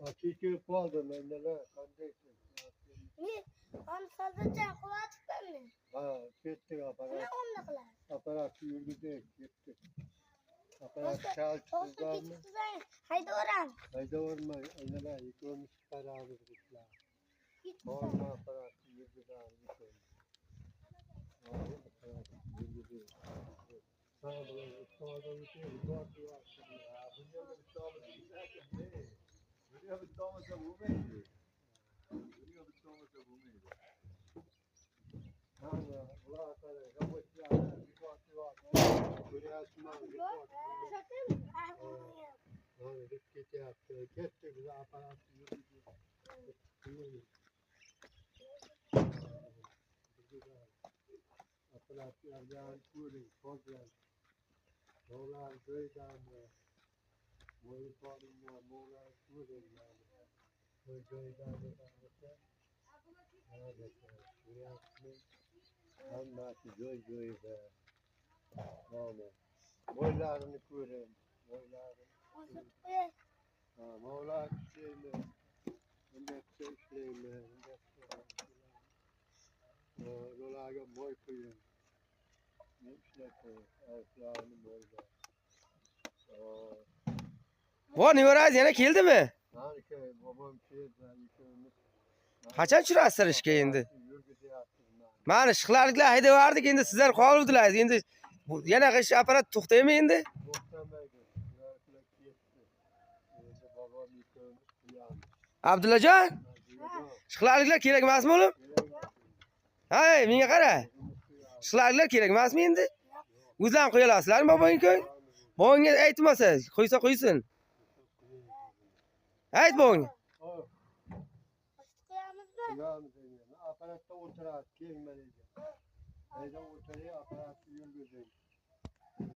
Açık kaldı mendeler. Kardeşim. Ne? Onu sadece kulağa çıktın mı? Ha, gittik aparat. Ne onunla kılar? Aparat yürüdü, gittik. Aparat Olsa çalçızlar mı? git kızlar. Haydi oran. Hayda olma, mendeler yıkılmış kararı gittiler. Git Orada kızlar. aparat yürüdü, yıkılmış. Orada aparat yürüdü. Sağ olun, İstanbul'da bütün yuvarlı var. Ya, buraya bir İstanbul'da giderken ne? Buraya bir İstanbul'da bu muydu? Buraya bir İstanbul'da bu muydu? Hani, ulan sana, yavaş ya, bir parti var. Buraya açmam, bir parti var. Hani, git yaptı, gitti bize aparat yürüdü. Yürüdü. Aparat yerden kurdum, kontrol. Moğollar köyden Moğollar kurdum yani. Köyden de tanıdık. Evet, buraya atmış. Anlattı, göy be. Yani, Moğollarını kurdum. Moğollar şeyle, indekse işleyle, dolayı moy koyun. Ne işleti, ayaklarını moyla. Bu Nivaraz yana keldimi? Harika, babam şeyden yıkılmış. Qachon tushirasizlar ishga endi? Mana ishqilarliklar haydaverdik endi sizlar qoluvdilar. Endi yana qish apparat to'xtaymi endi? Abdullajon, ishqilarliklar kerak emasmi o'g'lim? Hay, menga qara. Ishqilarliklar kerak emasmi endi? O'zlaring qo'ya olasizlarmi bobongga? Bobongga aytmasa, qo'ysa qo'ysin. Ayt bobongga. Aparatta oturar, kelmedi. Evde oturuyor, aparatı yürüdü.